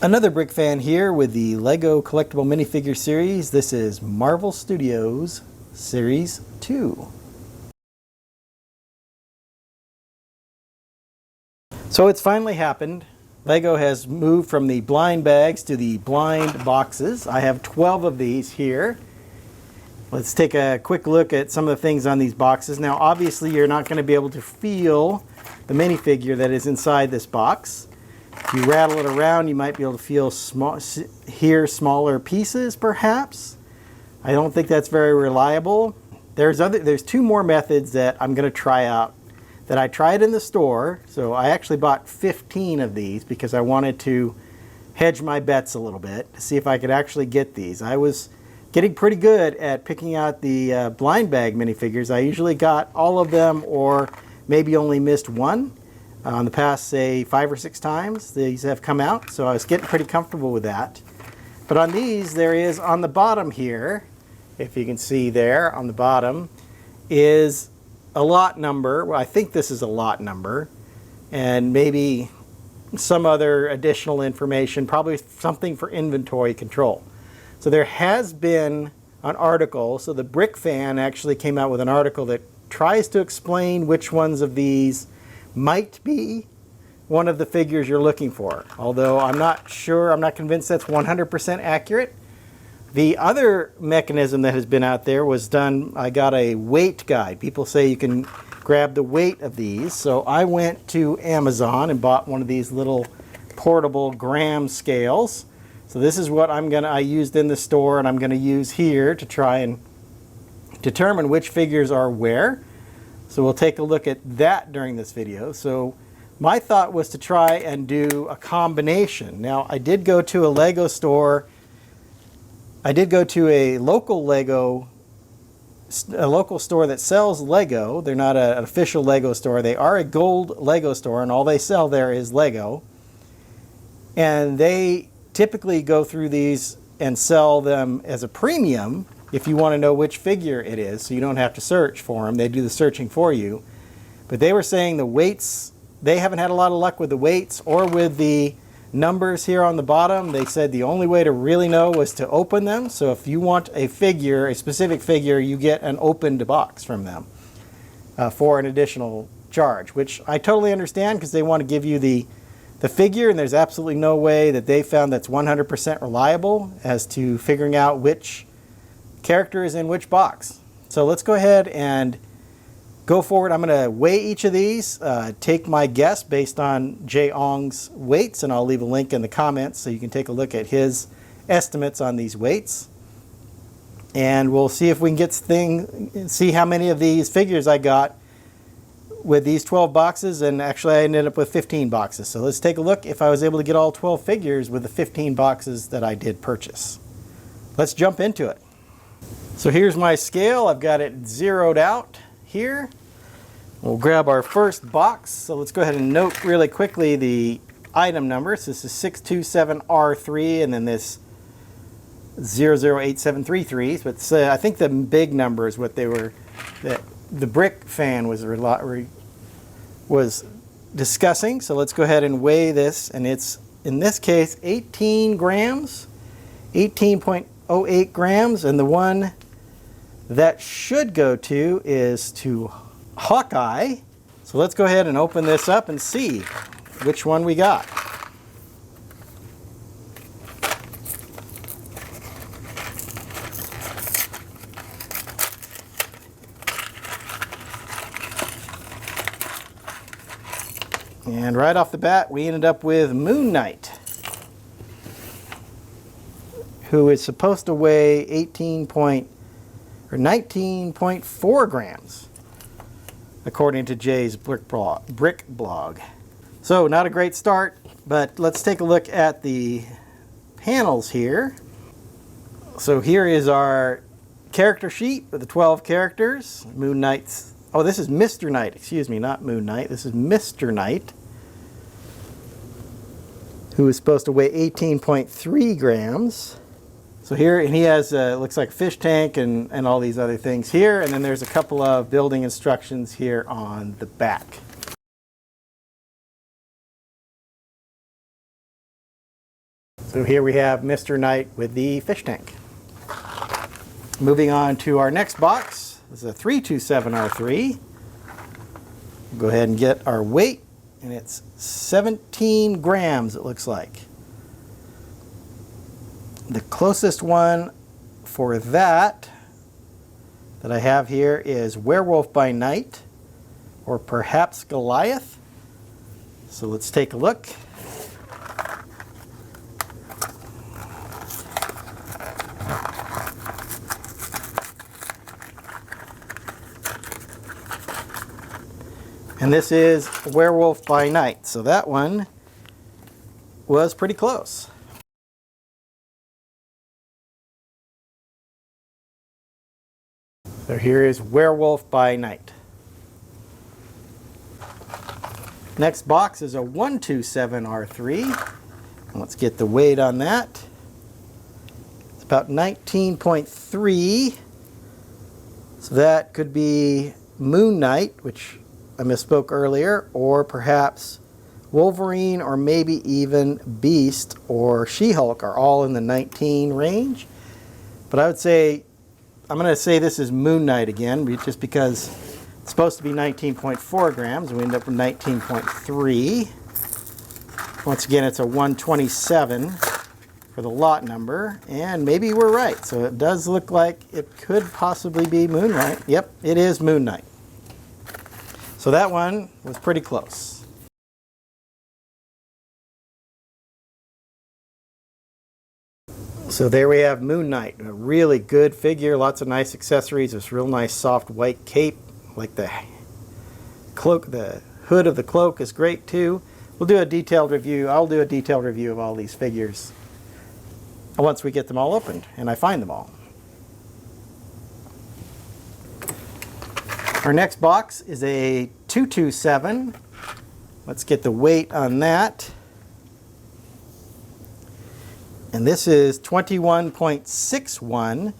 Another Brick fan here with the LEGO collectible minifigure series. This is Marvel Studios Series 2. So it's finally happened. LEGO has moved from the blind bags to the blind boxes. I have 12 of these here. Let's take a quick look at some of the things on these boxes. Now obviously you're not going to be able to feel the minifigure that is inside this box. If you rattle it around, you might be able to hear smaller pieces, perhaps. I don't think that's very reliable. There's two more methods that I'm going to try out that I tried in the store. So I actually bought 15 of these because I wanted to hedge my bets a little bit to see if I could actually get these. I was getting pretty good at picking out the blind bag minifigures. I usually got all of them or maybe only missed one. On the past, say, 5 or 6 times these have come out, so I was getting pretty comfortable with that. But on these, there is on the bottom here, if you can see there on the bottom, is a lot number. Well, I think this is a lot number, and maybe some other additional information, probably something for inventory control. So there has been an article, so the Brick Fan actually came out with an article that tries to explain which ones of these might be one of the figures you're looking for. Although I'm not sure, I'm not convinced that's 100% accurate. The other mechanism that has been out there was done, I got a weight guide. People say you can grab the weight of these. So I went to Amazon and bought one of these little portable gram scales. So this is what I used in the store and I'm going to use here to try and determine which figures are where. So we'll take a look at that during this video. So my thought was to try and do a combination. Now I did go to a Lego store. I did go to a local store that sells Lego. They're not an official Lego store. They are a gold Lego store and all they sell there is Lego. And they typically go through these and sell them as a premium if you want to know which figure it is, so you don't have to search for them. They do the searching for you. But they were saying the weights, they haven't had a lot of luck with the weights or with the numbers here on the bottom. They said the only way to really know was to open them. So if you want a figure, a specific figure, you get an opened box from them for an additional charge, which I totally understand because they want to give you the figure, and there's absolutely no way that they found that's 100% reliable as to figuring out which character is in which box. So let's go ahead and go forward. I'm going to weigh each of these, take my guess based on Jay Ong's weights, and I'll leave a link in the comments so you can take a look at his estimates on these weights. And we'll see if we can get see how many of these figures I got with these 12 boxes, and actually I ended up with 15 boxes. So let's take a look if I was able to get all 12 figures with the 15 boxes that I did purchase. Let's jump into it. So here's my scale. I've got it zeroed out here. We'll grab our first box. So let's go ahead and note really quickly the item number. So this is 627R3 and then this 008733. But I think the big number is what they were, that the Brick Fan was discussing. So let's go ahead and weigh this, and it's in this case 18 grams, 18.08 grams, and the one that should go to is to Hawkeye. So let's go ahead and open this up and see which one we got. And right off the bat, we ended up with Moon Knight, who is supposed to weigh 19.4 grams, according to Jay's Brick blog. So not a great start, but let's take a look at the panels here. So here is our character sheet with the 12 characters. Moon Knight's, oh, this is Mr. Knight, excuse me, not Moon Knight. This is Mr. Knight, who is supposed to weigh 18.3 grams. So here, and he has, looks like a fish tank and all these other things here. And then there's a couple of building instructions here on the back. So here we have Mr. Knight with the fish tank. Moving on to our next box. This is a 327R3. Go ahead and get our weight, and it's 17 grams, it looks like. The closest one for that I have here is Werewolf by Night, or perhaps Goliath. So let's take a look. And this is Werewolf by Night, so that one was pretty close. So here is Werewolf by Night. Next box is a 127R3. Let's get the weight on that. It's about 19.3. So that could be Moon Knight, which I misspoke earlier, or perhaps Wolverine, or maybe even Beast or She-Hulk are all in the 19 range. But I would say, I'm going to say this is Moon Knight again, just because it's supposed to be 19.4 grams. We end up with 19.3. Once again, it's a 127 for the lot number, and maybe we're right. So it does look like it could possibly be Moon Knight. Yep, it is Moon Knight. So that one was pretty close. So there we have Moon Knight, a really good figure, lots of nice accessories, this real nice soft white cape, like the cloak, the hood of the cloak is great too. We'll do a detailed review. I'll do a detailed review of all these figures once we get them all opened and I find them all. Our next box is a 227. Let's get the weight on that. And this is 21.61.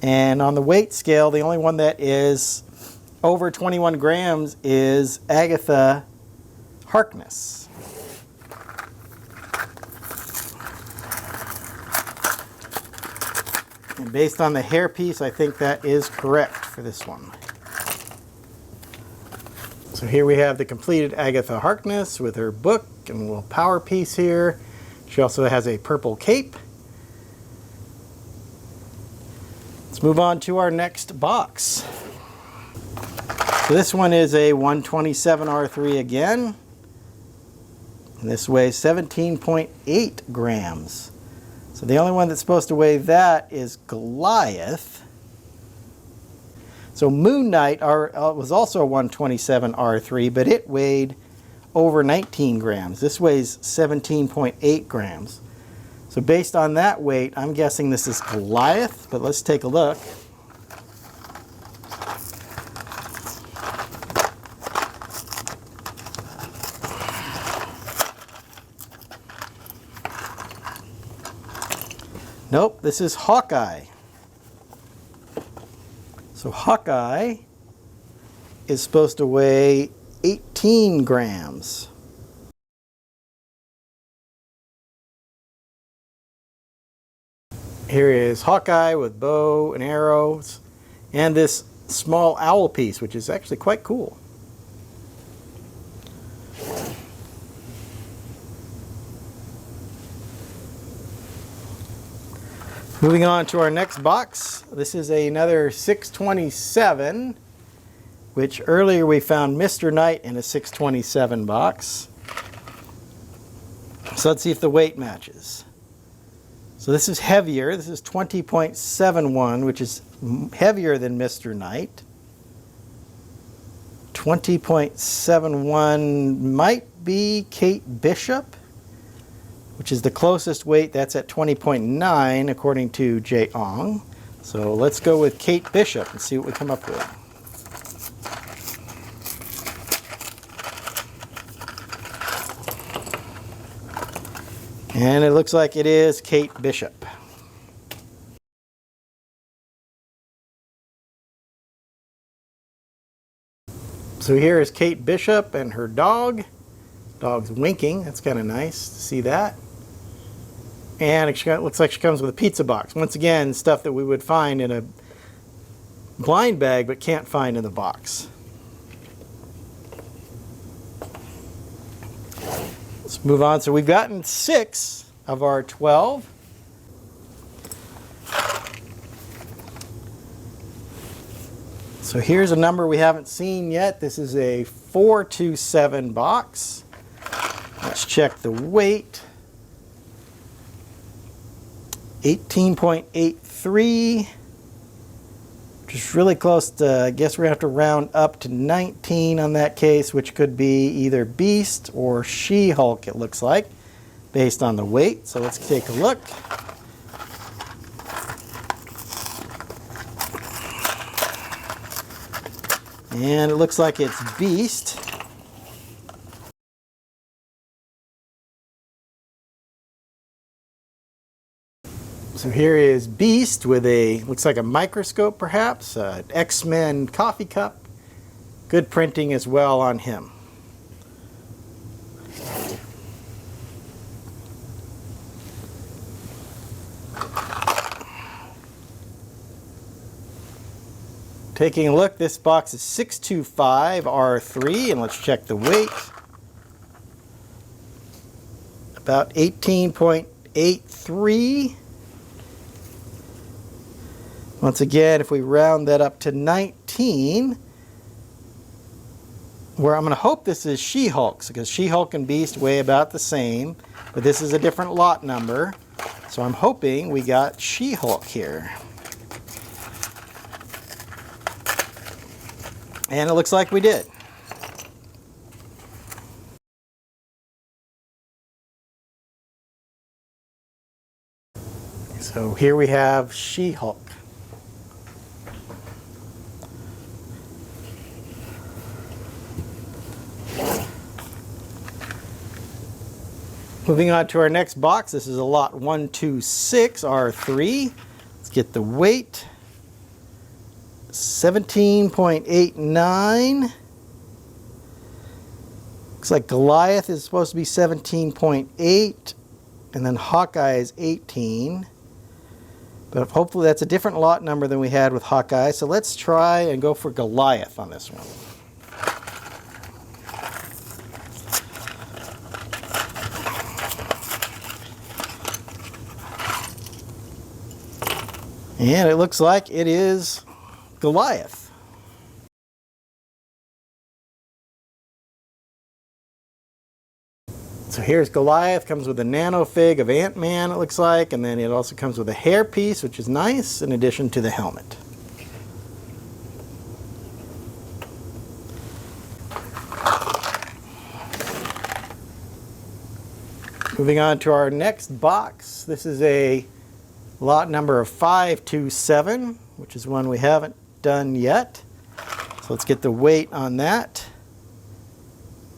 And on the weight scale, the only one that is over 21 grams is Agatha Harkness. And based on the hairpiece, I think that is correct for this one. So here we have the completed Agatha Harkness with her book and a little power piece here. She also has a purple cape. Let's move on to our next box. So this one is a 127R3 again. And this weighs 17.8 grams. So the only one that's supposed to weigh that is Goliath. So Moon Knight was also a 127R3, but it weighed over 19 grams. This weighs 17.8 grams. So based on that weight, I'm guessing this is Goliath, but let's take a look. Nope, this is Hawkeye. So Hawkeye is supposed to weigh 18 grams. Here is Hawkeye with bow and arrows and this small owl piece, which is actually quite cool. Moving on to our next box. This is another 627, which earlier we found Mr. Knight in a 627 box. So let's see if the weight matches. So this is heavier. This is 20.71, which is heavier than Mr. Knight. 20.71 might be Kate Bishop, which is the closest weight. That's at 20.9 according to Jay Ong. So let's go with Kate Bishop and see what we come up with. And it looks like it is Kate Bishop. So here is Kate Bishop and her dog. Dog's winking. That's kind of nice to see that. And it looks like she comes with a pizza box. Once again, stuff that we would find in a blind bag but can't find in the box. Let's move on. So we've gotten 6 of our 12. So here's a number we haven't seen yet. This is a 427 box. Let's check the weight. 18.83, which is really close to, I guess we're going to have to round up to 19 on that case, which could be either Beast or She-Hulk, it looks like, based on the weight. So let's take a look. And it looks like it's Beast. So here is Beast with a, looks like a microscope perhaps, an X-Men coffee cup. Good printing as well on him. Taking a look, this box is 625 R3, and let's check the weight. About 18.83. Once again, if we round that up to 19, where I'm going to hope this is She-Hulk, because She-Hulk and Beast weigh about the same, but this is a different lot number. So I'm hoping we got She-Hulk here. And it looks like we did. So here we have She-Hulk. Moving on to our next box, this is a lot 126 R3. Let's get the weight. 17.89. Looks like Goliath is supposed to be 17.8, and then Hawkeye is 18. But hopefully that's a different lot number than we had with Hawkeye. So let's try and go for Goliath on this one. And it looks like it is Goliath. So here's Goliath, comes with a nano fig of Ant-Man, it looks like, and then it also comes with a hair piece, which is nice, in addition to the helmet. Moving on to our next box, this is a lot number of 527, which is one we haven't done yet. So let's get the weight on that.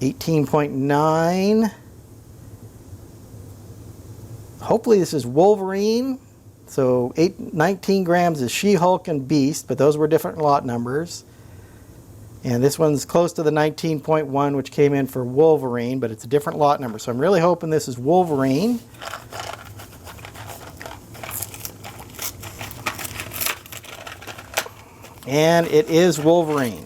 18.9. Hopefully this is Wolverine. So 19 grams is She-Hulk and Beast, but those were different lot numbers. And this one's close to the 19.1, which came in for Wolverine, but it's a different lot number. So I'm really hoping this is Wolverine. And it is Wolverine.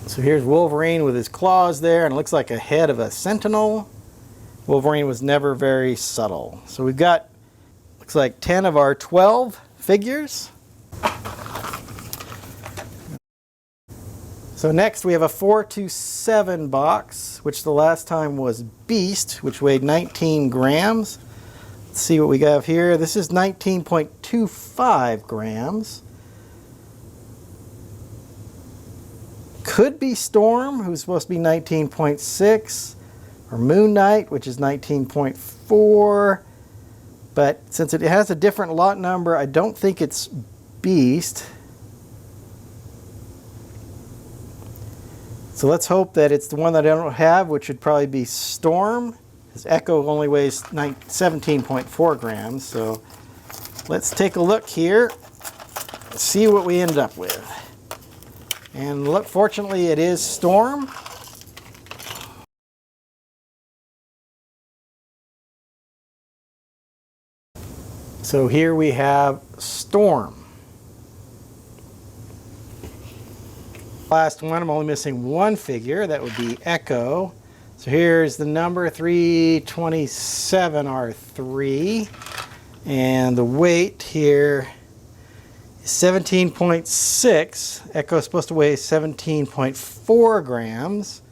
So here's Wolverine with his claws there, and it looks like a head of a sentinel. Wolverine was never very subtle. So we've got, looks like 10 of our 12 figures. So next we have a 427 box, which the last time was Beast, which weighed 19 grams. Let's see what we have here. This is 19.25 grams. Could be Storm, who's supposed to be 19.6, or Moon Knight, which is 19.4. But since it has a different lot number, I don't think it's Beast. So let's hope that it's the one that I don't have, which would probably be Storm. His Echo only weighs 17.4 grams, so let's take a look here, see what we ended up with. And look, fortunately it is Storm. So here we have Storm. Last one, I'm only missing one figure. That would be Echo. So here's the number 327R3. And the weight here is 17.6. Echo is supposed to weigh 17.4 grams.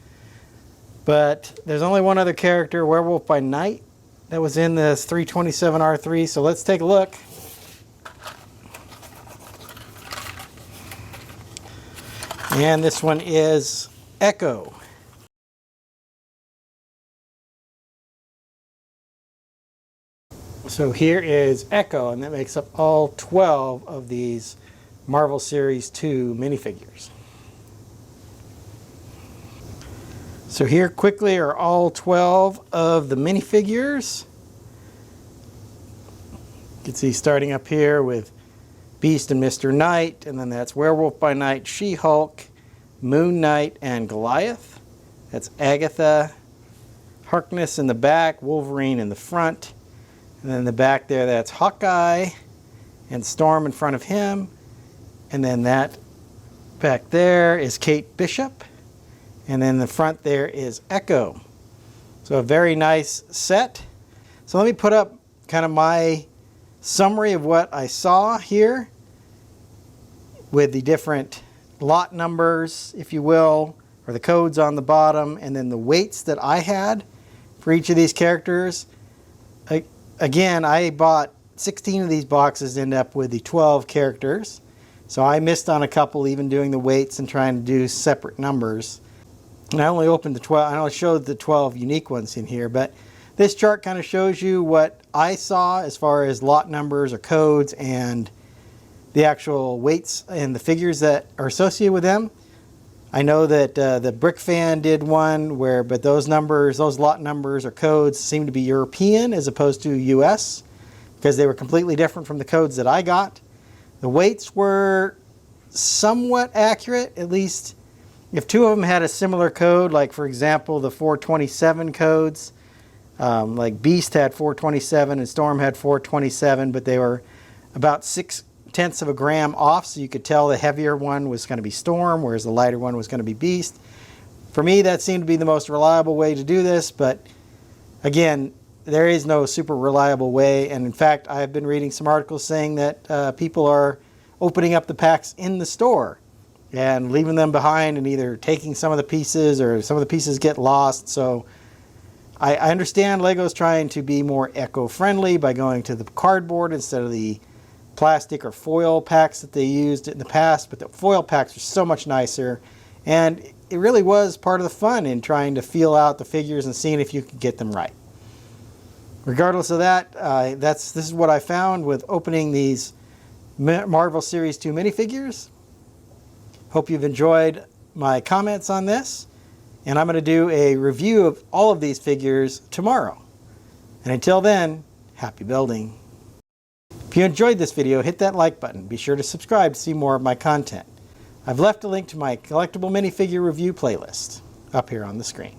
But there's only one other character, Werewolf by Night, that was in this 327R3. So let's take a look. And this one is Echo. So here is Echo, and that makes up all 12 of these Marvel Series 2 minifigures. So here quickly are all 12 of the minifigures. You can see starting up here with Beast and Mr. Knight, and then that's Werewolf by Night, She-Hulk, Moon Knight, and Goliath. That's Agatha Harkness in the back, Wolverine in the front, and then in the back there that's Hawkeye and Storm in front of him, and then that back there is Kate Bishop, and then in the front there is Echo. So a very nice set. So let me put up kind of my summary of what I saw here with the different lot numbers, if you will, or the codes on the bottom, and then the weights that I had for each of these characters. Again, I bought 16 of these boxes to end up with the 12 characters. So I missed on a couple, even doing the weights and trying to do separate numbers. And I only opened the 12, I only showed the 12 unique ones in here, but this chart kind of shows you what I saw as far as lot numbers or codes and the actual weights and the figures that are associated with them. I know that the Brick Fan did one where, but those numbers, those lot numbers or codes seem to be European as opposed to US because they were completely different from the codes that I got. The weights were somewhat accurate, at least if two of them had a similar code, like for example the 427 codes. Like Beast had 427 and Storm had 427, but they were about 0.6 of a gram off, so you could tell the heavier one was going to be Storm, whereas the lighter one was going to be Beast. For me, that seemed to be the most reliable way to do this, but again, there is no super reliable way, and in fact, I have been reading some articles saying that people are opening up the packs in the store and leaving them behind and either taking some of the pieces or some of the pieces get lost. So I understand Lego's trying to be more eco-friendly by going to the cardboard instead of the plastic or foil packs that they used in the past, but the foil packs are so much nicer, and it really was part of the fun in trying to feel out the figures and seeing if you could get them right. Regardless of that, this is what I found with opening these Marvel Series 2 minifigures. Hope you've enjoyed my comments on this, and I'm going to do a review of all of these figures tomorrow. And until then, happy building. If you enjoyed this video, hit that like button. Be sure to subscribe to see more of my content. I've left a link to my collectible minifigure review playlist up here on the screen.